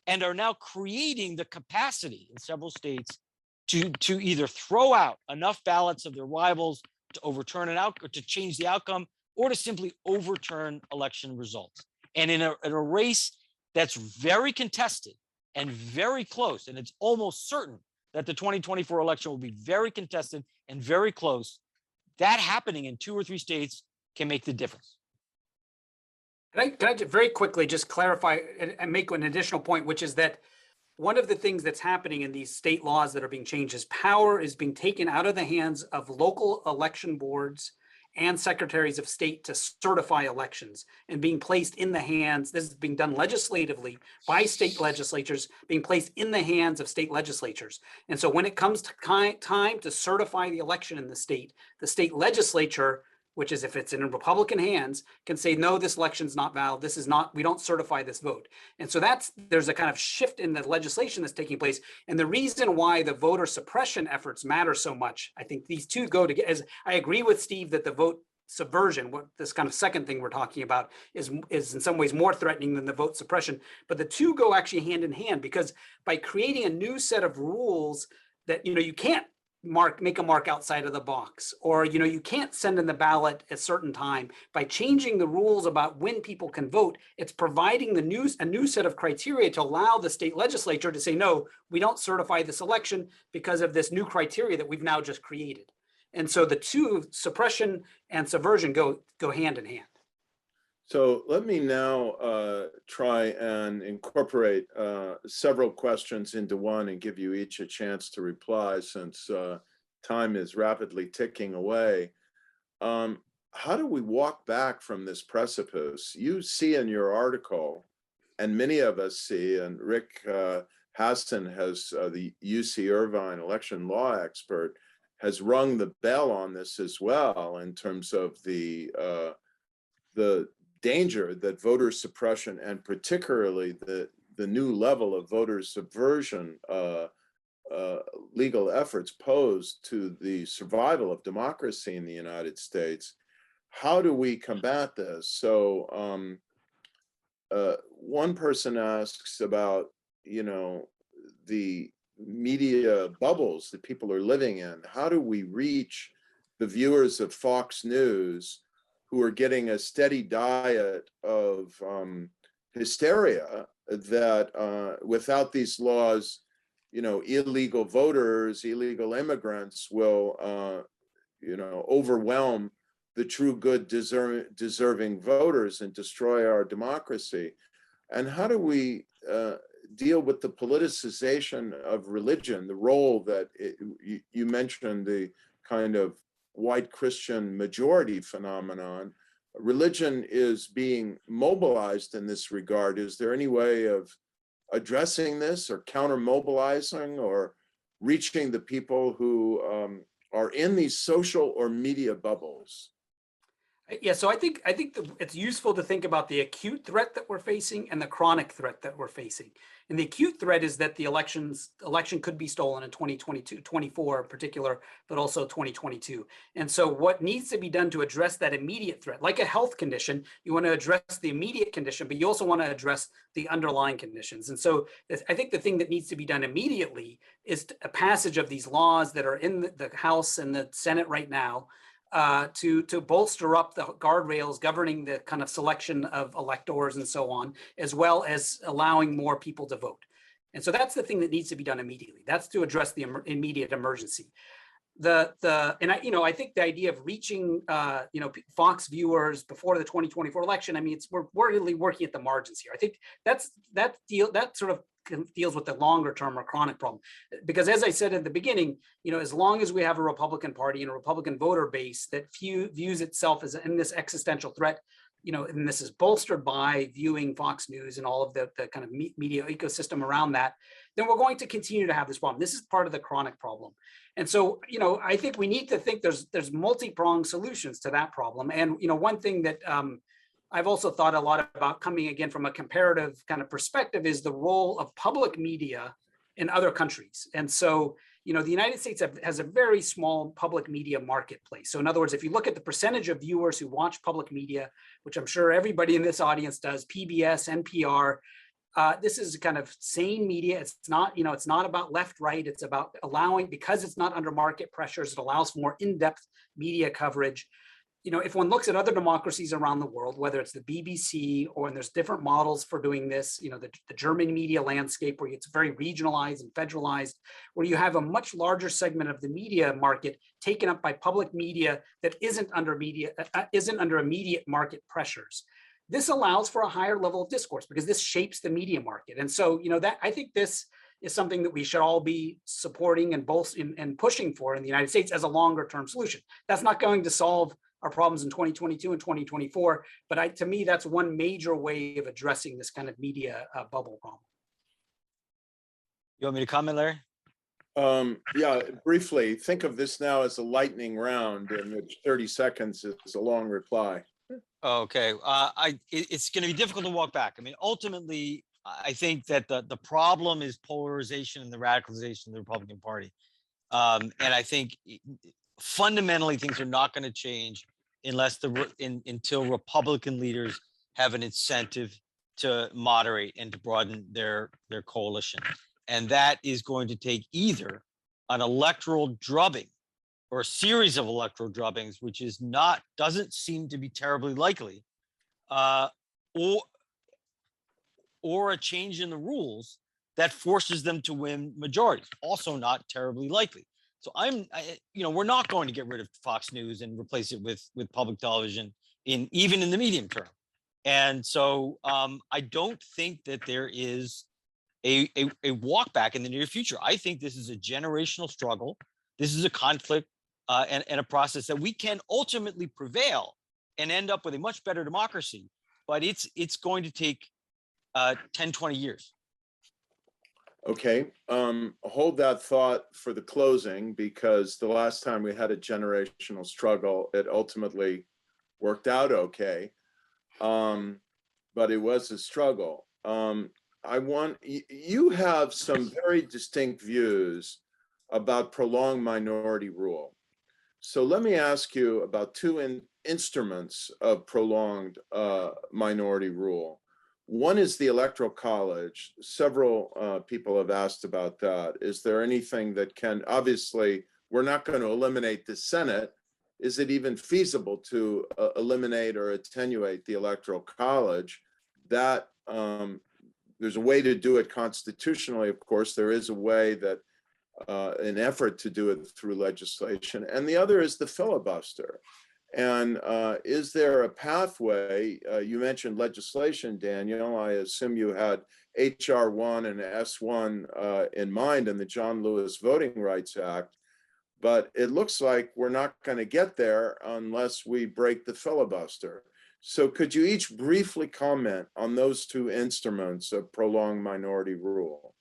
and are now creating the capacity in several states to either throw out enough ballots of their rivals to overturn an outcome, to change the outcome, or to simply overturn election results. And in a race that's very contested and very close, and it's almost certain that the 2024 election will be very contested and very close, that happening in 2 or 3 states can make the difference. Can I very quickly just clarify and make an additional point, which is that one of the things that's happening in these state laws that are being changed is power is being taken out of the hands of local election boards and secretaries of state to certify elections, and being placed in the hands, this is being done legislatively by state legislatures, being placed in the hands of state legislatures. And so when it comes to time to certify the election in the state legislature, which is if it's in Republican hands, can say, no, this election's not valid. This is not, we don't certify this vote. And so there's a kind of shift in the legislation that's taking place. And the reason why the voter suppression efforts matter so much, I think these two go together. As I agree with Steve that the vote subversion, what this kind of second thing we're talking about, is in some ways more threatening than the vote suppression. But the two go actually hand in hand, because by creating a new set of rules that, you can't make a mark outside of the box, or you can't send in the ballot at a certain time, by changing the rules about when people can vote, it's providing a new set of criteria to allow the state legislature to say, no, we don't certify this election because of this new criteria that we've now just created. And so the two, suppression and subversion, go hand in hand. So let me now try and incorporate several questions into one and give you each a chance to reply, since time is rapidly ticking away. How do we walk back from this precipice? You see in your article, and many of us see, and Rick Haston has, the UC Irvine election law expert, has rung the bell on this as well, in terms of the danger that voter suppression, and particularly the new level of voter subversion legal efforts, pose to the survival of democracy in the United States. how do we combat this? So one person asks about, the media bubbles that people are living in. How do we reach the viewers of Fox News who are getting a steady diet of hysteria that without these laws, illegal voters, illegal immigrants will, overwhelm the true good deserving voters and destroy our democracy? And how do we deal with the politicization of religion, the role that you mentioned, the kind of white Christian majority phenomenon? Religion is being mobilized in this regard. Is there any way of addressing this or counter mobilizing or reaching the people who are in these social or media bubbles? Yeah, so I think it's useful to think about the acute threat that we're facing and the chronic threat that we're facing. And the acute threat is that the election could be stolen in 2022, 24 in particular, but also 2022. And so what needs to be done to address that immediate threat, like a health condition, you want to address the immediate condition, but you also want to address the underlying conditions. And so I think the thing that needs to be done immediately is a passage of these laws that are in the House and the Senate right now, to bolster up the guardrails governing the kind of selection of electors and so on, as well as allowing more people to vote. And so that's the thing that needs to be done immediately. That's to address the immediate emergency. I think the idea of reaching Fox viewers before the 2024 election, I mean, we're really working at the margins here. I think that sort of deals with the longer term or chronic problem. Because as I said at the beginning, as long as we have a Republican Party and a Republican voter base that views itself as in this existential threat, and this is bolstered by viewing Fox News and all of the kind of media ecosystem around that, then we're going to continue to have this problem. This is part of the chronic problem. And so, I think we need to think there's multi-pronged solutions to that problem. And, one thing that I've also thought a lot about, coming again from a comparative kind of perspective, is the role of public media in other countries. And so, the United States has a very small public media marketplace. So in other words, if you look at the percentage of viewers who watch public media, which I'm sure everybody in this audience does, PBS, NPR, this is kind of sane media. It's not, it's not about left, right. It's about allowing, because it's not under market pressures, it allows for more in-depth media coverage. If one looks at other democracies around the world, whether it's the BBC or, and there's different models for doing this, the German media landscape, where it's very regionalized and federalized, where you have a much larger segment of the media market taken up by public media that isn't under immediate market pressures. This allows for a higher level of discourse because this shapes the media market. And so, that I think this is something that we should all be supporting and both and pushing for in the United States as a longer term solution. That's not going to solve our problems in 2022 and 2024, but to me, that's one major way of addressing this kind of media bubble problem. You want me to comment, Larry? Yeah, briefly, think of this now as a lightning round in which 30 seconds is a long reply. Okay, it's going to be difficult to walk back. I mean, ultimately, I think that the problem is polarization and the radicalization of the Republican Party. And I think fundamentally things are not going to change unless until Republican leaders have an incentive to moderate and to broaden their coalition. And that is going to take either an electoral drubbing or a series of electoral drubbings, which doesn't seem to be terribly likely, or a change in the rules that forces them to win majorities, also not terribly likely. So we're not going to get rid of Fox News and replace it with public television even in the medium term. And so I don't think that there is a walk back in the near future. I think this is a generational struggle. This is a conflict and a process that we can ultimately prevail and end up with a much better democracy. But it's going to take 10, 20 years. Okay, hold that thought for the closing, because the last time we had a generational struggle, it ultimately worked out okay, but it was a struggle. You have some very distinct views about prolonged minority rule. So let me ask you about two instruments of prolonged minority rule. One is the Electoral College. Several people have asked about that. Is there anything that can, obviously, we're not going to eliminate the Senate. Is it even feasible to eliminate or attenuate the Electoral College? That there's a way to do it constitutionally, of course. There is a way that an effort to do it through legislation. And the other is the filibuster. And is there a pathway? You mentioned legislation, Daniel. I assume you had HR 1 and S1 in mind in the John Lewis Voting Rights Act. But it looks like we're not going to get there unless we break the filibuster. So could you each briefly comment on those two instruments of prolonged minority rule?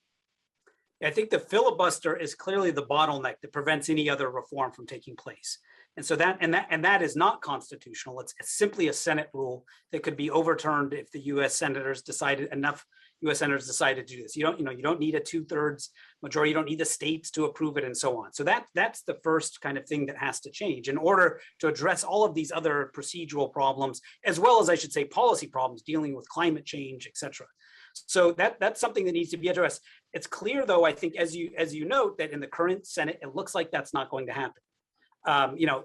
I think the filibuster is clearly the bottleneck that prevents any other reform from taking place. And so that is not constitutional. It's simply a Senate rule that could be overturned if the U.S. senators decided to do this. You don't need a 2/3 majority. You don't need the states to approve it, and so on. So that's the first kind of thing that has to change in order to address all of these other procedural problems, as well as, I should say, policy problems dealing with climate change, et cetera. So that's something that needs to be addressed. It's clear, though, I think, as you note, that in the current Senate, it looks like that's not going to happen.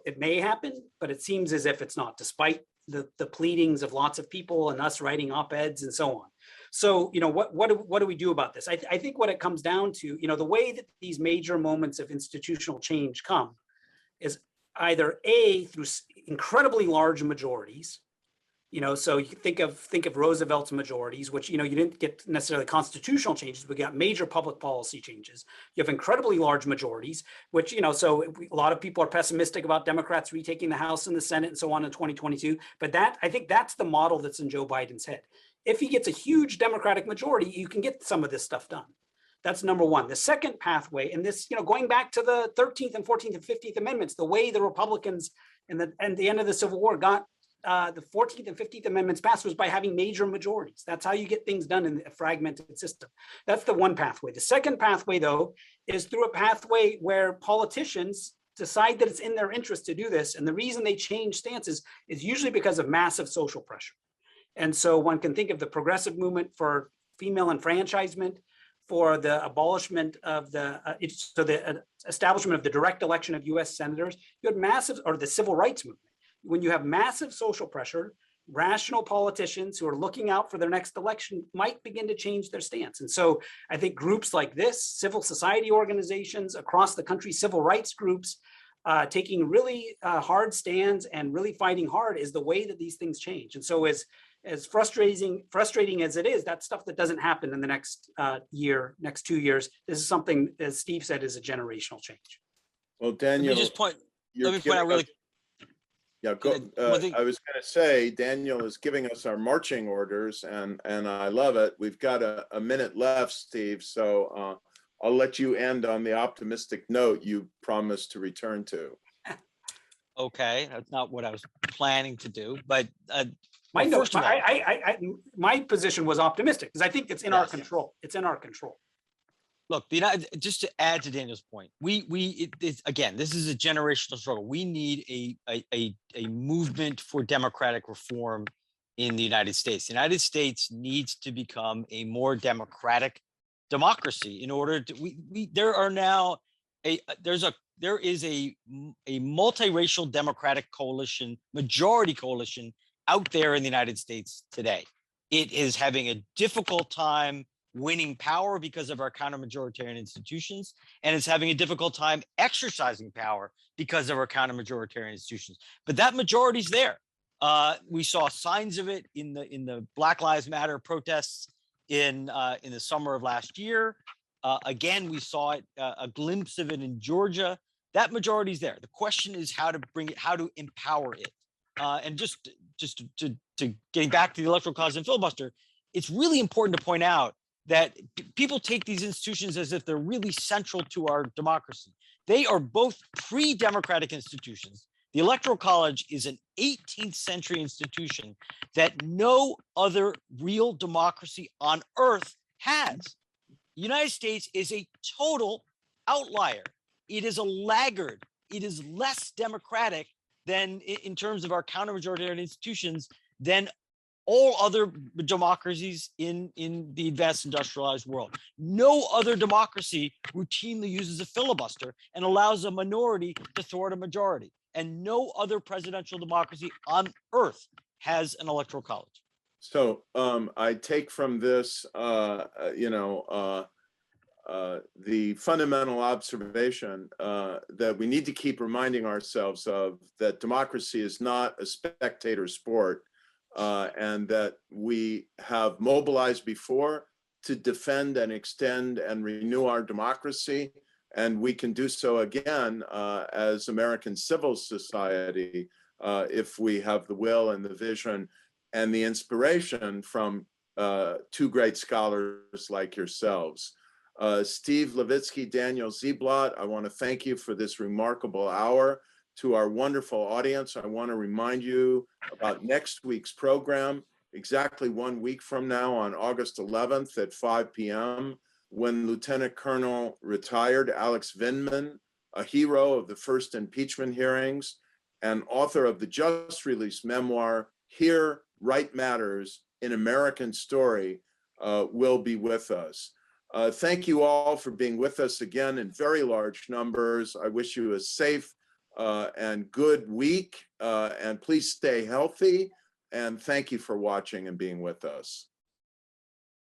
It may happen, but it seems as if it's not, despite the pleadings of lots of people and us writing op-eds and so on. So, what do we do about this? I think what it comes down to, the way that these major moments of institutional change come is either A, through incredibly large majorities. So you think of Roosevelt's majorities, which, you didn't get necessarily constitutional changes, but you got major public policy changes. You have incredibly large majorities, which, so a lot of people are pessimistic about Democrats retaking the House and the Senate and so on in 2022. But I think that's the model that's in Joe Biden's head. If he gets a huge Democratic majority, you can get some of this stuff done. That's number one. The second pathway, and this, going back to the 13th and 14th and 15th Amendments, the way the Republicans and the end of the Civil War got the 14th and 15th Amendments passed was by having major majorities. That's how you get things done in a fragmented system. That's the one pathway. The second pathway, though, is through a pathway where politicians decide that it's in their interest to do this. And the reason they change stances is usually because of massive social pressure. And so one can think of the progressive movement for female enfranchisement, for the abolishment of the establishment of the direct election of U.S. senators. You had massive, or the civil rights movement. When you have massive social pressure, rational politicians who are looking out for their next election might begin to change their stance. And so I think groups like this, civil society organizations across the country, civil rights groups, taking really hard stands and really fighting hard is the way that these things change. And so as frustrating as it is, that's stuff that doesn't happen in the next next 2 years. This is something, as Steve said, is a generational change. Well, Daniel, let me point out really. Yeah, go. I was going to say, Daniel is giving us our marching orders, and I love it. We've got a minute left, Steve, so I'll let you end on the optimistic note you promised to return to. Okay, that's not what I was planning to do, but my position was optimistic because I think it's in our control. It's in our control. Look, just to add to Daniel's point, again, this is a generational struggle. We need a movement for democratic reform in the United States. The United States needs to become a more democratic democracy in order to. There is a multiracial democratic coalition, majority coalition out there in the United States today. It is having a difficult time winning power because of our counter-majoritarian institutions, and it's having a difficult time exercising power because of our counter-majoritarian institutions. But that majority's there. We saw signs of it in the Black Lives Matter protests in the summer of last year. Again, we saw it, a glimpse of it in Georgia. That majority's there. The question is how to bring it, how to empower it. And just to getting back to the Electoral College and filibuster, it's really important to point out that people take these institutions as if they're really central to our democracy. They are both pre-democratic institutions. The Electoral College is an 18th century institution that no other real democracy on earth has. The United States is a total outlier. It is a laggard it is less democratic than in terms of our counter-majoritarian institutions than all other democracies in the advanced industrialized world. No other democracy routinely uses a filibuster and allows a minority to thwart a majority. And no other presidential democracy on earth has an electoral college. So I take from this, the fundamental observation that we need to keep reminding ourselves of, that democracy is not a spectator sport, and that we have mobilized before to defend and extend and renew our democracy. And we can do so again as American civil society if we have the will and the vision and the inspiration from two great scholars like yourselves. Steve Levitsky, Daniel Ziblatt, I want to thank you for this remarkable hour. To our wonderful audience, I want to remind you about next week's program, exactly 1 week from now on August 11th at 5 p.m., when Lieutenant Colonel retired Alex Vindman, a hero of the first impeachment hearings and author of the just released memoir, Here Right Matters, an American Story, will be with us. Thank you all for being with us again in very large numbers. I wish you a safe and good week, and please stay healthy. And thank you for watching and being with us.